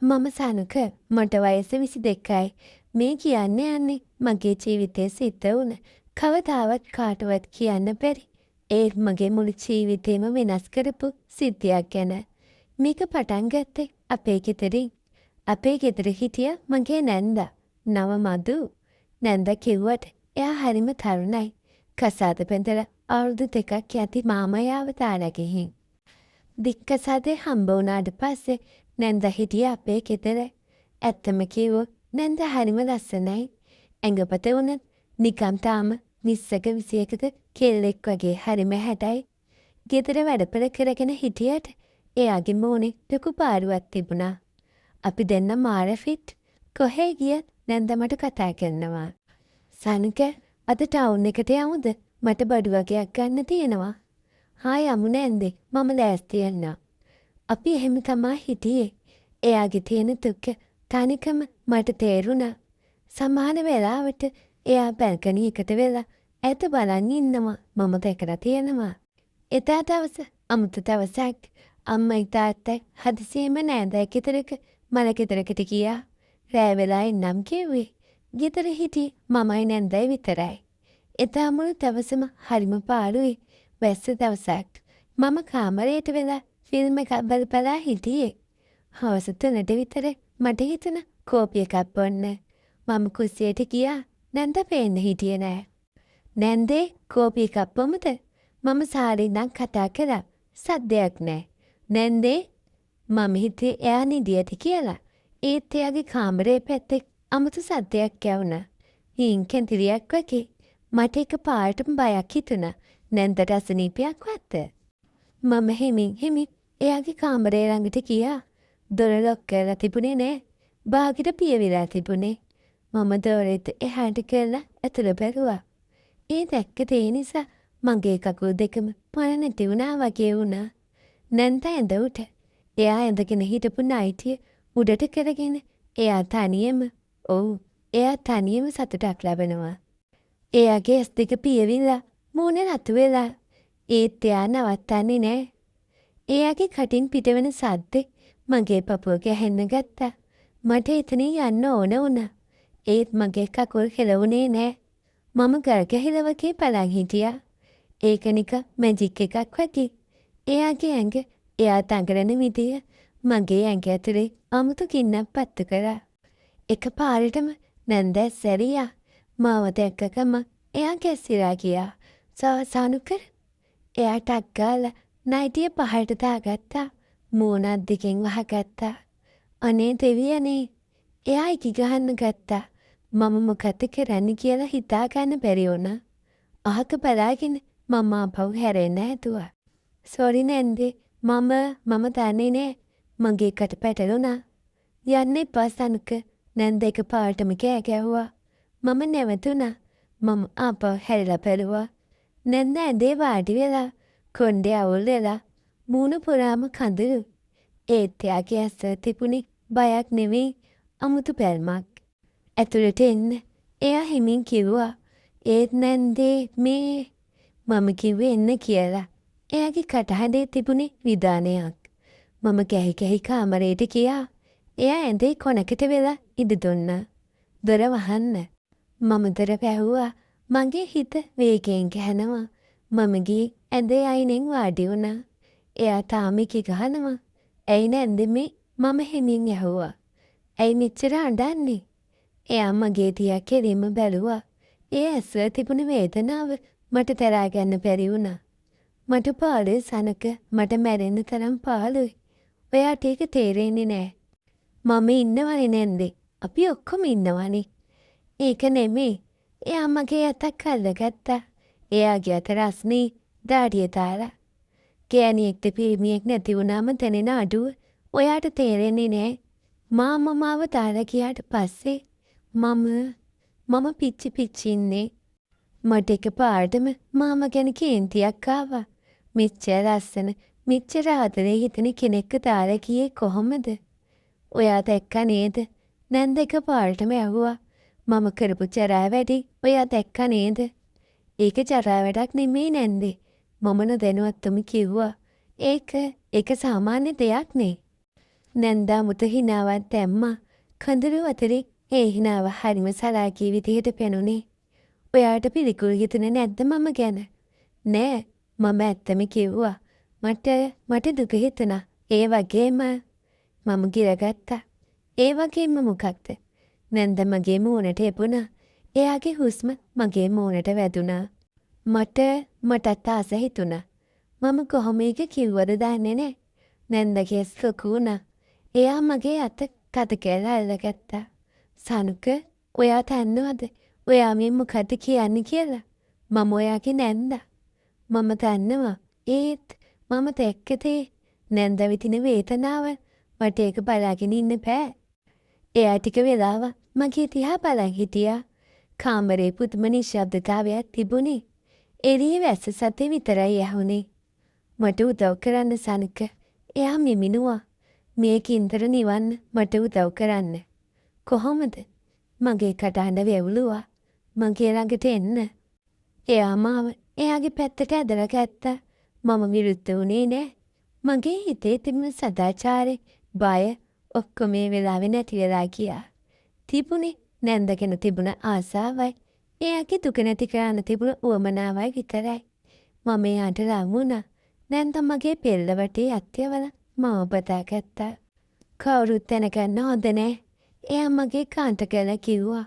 මම සනුක මට වයස 22යි. මේ කියන්න යන්නේ මගේ ජීවිතයේ සිද්ධ වුණ කවදාවත් කාටවත් කියන්න බැරි. ඒත් මගේ මුළු ජීවිතේම වෙනස් කරපු සිද්ධියක් ගැන. මේක පටන් ගත්තේ අපේ ගෙදරින්. අපේ ගෙදර හිටිය මගේ නැන්දා. නම මදු. නැන්දා කිව්වට එයා හරිම තරුණයි. කසාද බැඳලා අවුරුදු 2ක් යති මාමයාව දාලා ගිහින්. දික්කසාදේ හම්බ වුණාට පස්සේ නැන්දා හිටියේ අපේ ගෙදර. ඇත්තම කිව්වොත් නැන්දා හරිම ලස්සනයි. ඇඟපත වුණත් නිකම් තාම 20ක 21ක කෙල්ලෙක් වගේ හරිම හැඩයි. ගෙදර වැඩපළ කරගෙන හිටියට එයාගේ මූණේ ලොකු පාරුවක් තිබුණා. අපි දෙන්න මාර ෆිට්. කොහේ ගියත් නැන්දා මට කතා කරනවා. සනුක අද ටවුන් එකට යමුද? මට බඩු වගේක් ගන්න තියෙනවා. හා යමු නැන්දේ. මම ලෑස්ති වෙන්නම්. අපි එහෙම තමයි හිටියේ. එයාගේ තියෙන දුක තනිකම මට තේරුණා. සමහර වෙලාවට එයා බැල්කනි එකට වෙලා ඇත බලන් ඉන්නවා. මම දැකලා තියෙනවා. එදා දවස අමුතු දවසක්. අම්මයි තාත්තයි හදිසියෙම නෑදෑ ගෙදරක මල ගෙදරකට ගියා. රෑ වෙලා එන්නම් කිව්වේ. ගෙදර හිටියේ මමයි නැන්දයි විතරයි. එදා මුළු දවසම හරිම පාළුයි. වැස්ස දවසක්. මම කාමරයට වෙලා ෆිල්ම් එකක් බලපලා හිටියේ. හවස 3ට විතර මට හිතුණා කෝපි එකක් බොන්න. මම කුස්සියට ගියා. නැන්දා පේන්න හිටියේ නෑ. නැන්දේ කෝපි එකක් බොමුද? මම සාරින්නම් කතා කළා. සද්දයක් නෑ. නැන්දේ මම හිතුවේ එයා නිදියට කියලා. ඒත් එයාගේ කාමරේ පැත්තේ අමුතු සද්දයක් ඇහුණා. හීන් කැන්තිරියක් වගේ. මට එක පාරටම බයක් හිතුණා. නැන්දට අසනීපයක් වත්ද? මම හිමින් එයාගේ කාමරේ ළඟට ගියා. දොර ලොක් කරලා තිබුණේ නෑ. බාගෙට පියවිලා තිබුණේ. මම දොරෙත් එහාට කරලා ඇතුළ බැලුවා. ඒ දැක්ක දේ නිසා මගේ කකුල් දෙකම පණ නැති වුණා වගේ වුණා. නැන්දා ඇඳ උඩ. එයා ඇඳගෙන හිටපු නයිටිය උඩට කරගෙන එයා තනියම සතුටක් ලබනවා. එයාගේ ඇස් දෙක පියවිලා මූණ රතු වෙලා. ඒත් එයා නවත්තන්නේ නෑ. එයාගේ කටින් පිටවෙන සද්දේ මගේ පපුව ගැහෙන්න ගත්තා. මට එතනින් යන්න ඕන වුණා. ඒත් මගේ කකුල් හෙලවුණේ නෑ. මම ගල්ගැහිලා වගේ බලන් හිටියා. ඒක නිකන් මැජික් එකක් වගේ. එයාගේ ඇඟ එයා තඟරන විදිය මගේ ඇඟ ඇතුලේ අමුතු ගින්නක් පත්තු කරා. එක පාරටම නැන්දා සැරියා. මාව දැක්කකම එයා කැස්සිලා ගියා. සනුකර එයා ටක් ගාලා නයිටිය පහළට දාගත්තා. මූණත් දෙකෙන් වහගත්තා. අනේ දෙවියනේ. එයා ඉකි ගහන්න ගත්තා. මම මොකද කරන්න කියලා හිතා ගන්න බැරි වුණා. අහක බලාගෙන මම ආපහු හැරෙන්න හැදුවා. සෝරි නැන්දේ. මම දන්නේ නෑ. මගේ කට පැටලුණා. යන්න එපා සනුක. නැන්ද එක පාටම කෑ ගැහුවා. මම නැවතුණා. මම ආපහු හැරිලා බැලුවා. නැන්ද ඇඳේ වාඩි වෙලා කොණ්ඩේ අවුල් වෙලා මූණ පුරාම කඳුළු. ඒත් එයාගේ ඇස තිබුණේ බයක් නෙවෙයි අමුතු බැල්මක්. ඇතුළට එන්න එයා හිමින් කිව්වා. ඒත් නැන්දේ මේ මම කිව්වේ එන්න කියලා. එයාගේ කටහඬේ තිබුණේ විදානයක්. මම ගැහි කාමරේට ගියා. එයා ඇඳේ කොනකට වෙලා ඉඳ දුන්නා. දොර වහන්න. මම දොර වැහුවා. මගේ හිත වේගයෙන් ගැහෙනවා. මම ගිහින් ඇඳේ අයිනෙන් වාඩි වුණා. එයා තාම ඉකි ගහනවා. ඇයි නැන්දේ මේ? මම හිමින් ඇහුවා. ඇයි මෙච්චර අඬන්නේ? එයා මගේ දිහා කෙලින්ම බැලුවා. ඒ ඇස්වල තිබුණ වේදනාව මට දරා ගන්න බැරි වුණා. මට පාළුයි සනක. මට මැරෙන්න තරම් පාළුයි. ඔයාට ඒක තේරෙන්නේ නෑ. මම ඉන්නවනේ නැන්දේ. අපි ඔක්කොම ඉන්නවනේ. ඒක නෙමෙයි. එයා මගේ අතක් අල්ලගත්තා. එයාගේ අත රස්නේ දාඩිය දාලා. ගෑණියෙක්ද පිරිමියෙක් නැති වුණාම දැනෙන අඩුව ඔයාට තේරෙන්නේ නෑ. මාව දාලා ගියාට පස්සේ මම පිච්චි ඉන්නේ. මට එකපාරටම මාම ගැන කේන්තියක් ආවා. මෙච්චර ලස්සන මෙච්චර ආදරේ හිතෙන කෙනෙක්ව දාලා ගියේ කොහොමද? ඔයා දැක්කා නේද? නැන්ද එකපාරටම ඇහුවා. මම කරපු ජරා වැඩි ඔයා දැක්කා නේද? ඒක ජරා වැඩක් නෙමෙයි නැන්දේ. මම නොදැනුවත්වම කිව්වා. ඒක සාමාන්‍ය දෙයක් නේ. නැන්දා මුත හිනාවක් දැම්මා. කඳුළු අතරේ ඒ හිනාව හරිම සලාකී විදිහට පෙනුනේ. ඔයාට පිළිකුල් හිතුනේ නැද්ද මම ගැන? නෑ, මම ඇත්තම කිව්වා. මට දුක හිතුණා. ඒ වගේම මම ගිරගත්තා. ඒ වගේම මොකක්ද? නැන්ද මගේ මූණට එපුණා. එයාගේ හුස්ම මගේ මූණට වැදුනා. මටත් ආස හිතුණා. මම කොහොම ඒක කිව්වද දන්නේ නෑ. නැන්දගේ සොකු වුණා. එයා මගේ අත කත කියලා අල්ලගත්තා. සනුක, ඔයා දන්නවද? ඔයා මේ මොකද්ද කියන්නේ කියලා? මම ඔයාගේ නැන්දා. මම දන්නවා. ඒත් මම දැක්කේ නැන්ද විතින වේදනාව. මට ඒක බලාගෙන ඉන්න බෑ. එයා ටික වෙලාවක් මගේ දිහා බලන් හිටියා. කාමරේ පුදුම නිශ්ශබ්දතාවයක් තිබුණේ. එළියේ වැස්ස සතේ විතරයි ඇහුනේ. මට උදව් කරන්න සනුක. එයා මිමිනුවා. මේ කින්තර නිවන්න මට උදව් කරන්න. කොහොමද? මගේ කටහඬ වැවුලුවා. මගේ ළඟට එන්න. එයා මාව එයාගේ පැත්තට ඇදලා ගත්තා. මම විරුද්ධ වුණේ නෑ. මගේ හිතේ තිබුණ සදාචාරේ, බය ඔක්කොම මේ වෙලාවේ නැති වෙලා ගියා. තිබුණේ නැන්දගෙන තිබුණ ආසාවයි, එයාගේ දුක නැති කරන්න තිබුණ උවමනාවයි විතරයි. මම එයාට ලං වුණා. නැන්ද මගේ පෙල්ල වටේ අත්‍යවල මම බදාගත්තා. කවුරුත් දැනගන්න හොඳ නෑ. එයා මගේ කාන්ට කරලා කිව්වා.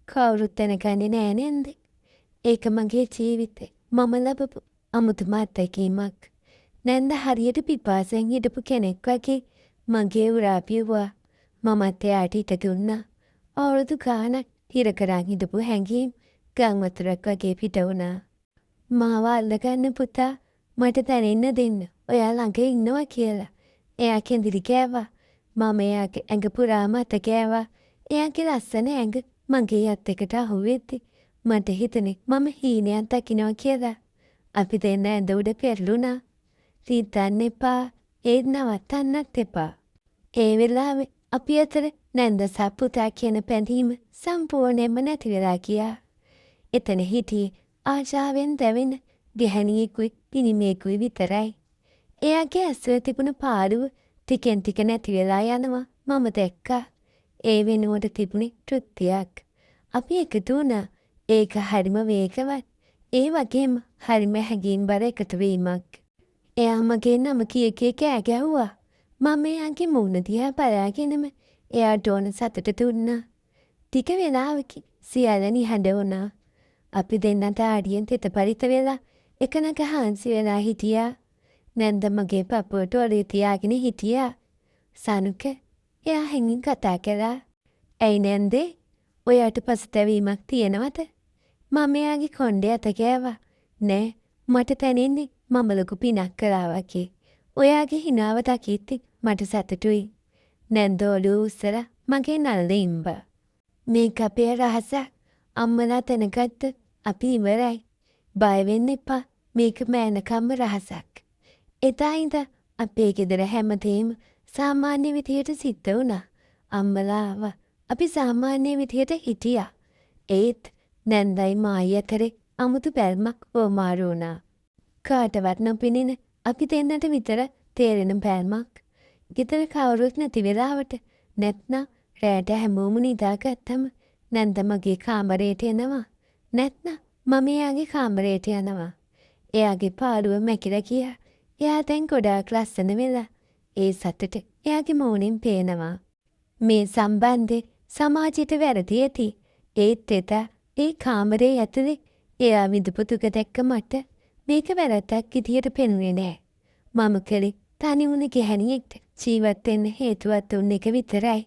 කවුරුත් දැනගන්නේ නෑ නේද? ඒක මගේ ජීවිතේ මම ලබපු අමුතුම අත්දැකීමක්. නැන්ද හරියට පිපාසයෙන් හිටපු කෙනෙක් වගේ මගේ උරා පියුවා. මමත් එයාට ඉට දුන්නා. අවුරුදු ගාණක් හිර කරන් හිටපු හැඟීම් ගම් වතුරක් වගේ පිට වුණා. මාව අල්ලගන්න පුතා, මට දැනෙන්න දෙන්න. ඔයා ළඟ ඉන්නවා කියලා. එයා කෙඳිරි කෑවා. මම එයාගේ ඇඟ පුරාම අත කෑවා. එයාගේ ලස්සන ඇඟ මගේ අත් එකට අහුවෙද්දි මට හිතුනේ මම හීනයක් දකින්නවා කියලා. අපි දෙන්න ඇඳ උඩ පෙරළුණා. රිදන්න එපා, ඒත් නවත්තන්නත් එපා. ඒ වෙලාවේ අපි අතර නැන්ද සහ පුතා කියන පැඳීම සම්පූර්ණයෙන්ම නැති වෙලා ගියා. එතන හිටියේ ආශාවෙන් දැවෙන ගැහැණියෙකුයි පිරිමියෙකුයි විතරයි. එයාගේ ඇස්වල තිබුණ පාළුව ටිකෙන් ටික නැති වෙලා යනවා මම දැක්කා. ඒ වෙනුවට තිබුණේ තෘප්තියක්. අපි එකතු වුණා. ඒක හරිම වේගවත්. ඒ වගේම හරිම හැඟීම්බර එකතුවීමක්. එයා මගේ නම කිය කෑ ගැහුවා. මම එයාගේ මූණ දිහා බලාගෙනම එයාට ඕන සතුට දුන්නා. ටික වෙලාවකින් සියල්ල නිහඬ වුණා. අපි දෙන්නට ආඩියෙන් තෙත පරිත වෙලා එකනක හාන්සි වෙලා හිටියා. නැන්ද මගේ පපුවට ඔලේ තියාගෙන හිටියා. සනුක, එයා හැඟින් කතා කළා. ඇයි නැන්දේ? ඔයාට පසුතැවීමක් තියෙනවද? මම එයාගේ කොණ්ඩේ අත ගෑවා. නෑ, මට දැනෙන්නේ මම ලොකු පිනක් කළා වගේ. ඔයාගේ හිනාව දකිද්දි මට සතුටුයි. නැන්ද ඔළුව උස්සලා මගේ නළල ඉම්බා. මේක අපේ රහසක්. අම්මලා දැනගත්ත අපි ඉවරයි. බය වෙන්න එපා. මේක මෑනකම්ම රහසක්. එදා ඉඳන් අපේ ගෙදර හැමදේම සාමාන්‍ය විදියට සිද්ධ වුණා. අම්මලා ආවා. අපි සාමාන්‍ය විදියට හිටියා. ඒත් නැන්දයි මායි අතරේ අමුතු බැල්මක් ඕමාරු වුණා. කාටවත් නොපෙනෙන අපි දෙන්නට විතර තේරෙන බැල්මක්. ගෙදර කවුරුත් නැති වෙලාවට නැත්නම් රැට හැමෝම නිදාගත්තම නැන්ද මගේ කාමරයට එනවා. නැත්නම් මම එයාගේ කාමරයට යනවා. එයාගේ පාළුව මැකිලා ගියා. එයා දැන් ගොඩාක් ලස්සන වෙලා. ඒ සතුට එයාගේ මූණෙන් පේනවා. මේ සම්බන්ධේ සමාජයට වැරදි ඇති. ඒත් එදා ඒ කාමරේ ඇතුලේ එයා විඳපු දුක දැක්ක මට මේක වැරද්දක් විදියට පෙනුනේ නෑ. මම කලේ තනි වුණ ගැහැණියෙක්ට ජීවත් වෙන්න හේතුවක් දුන්න එක විතරයි.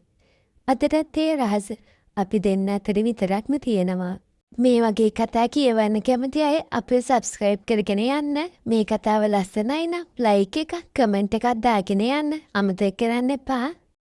අදටත් ඒ රහස අපි දෙන්න අතර විතරක්ම තියෙනවා. මේ වගේ කතා කියවන්න කැමති අය අපේ සබ්ස්ක්‍රයිබ් කරගෙන යන්න. මේ කතාව ලස්සනයි නම් ලයික් එකක්, කමෙන්ට් එකක් දාගෙන යන්න අමතක කරන්න එපා.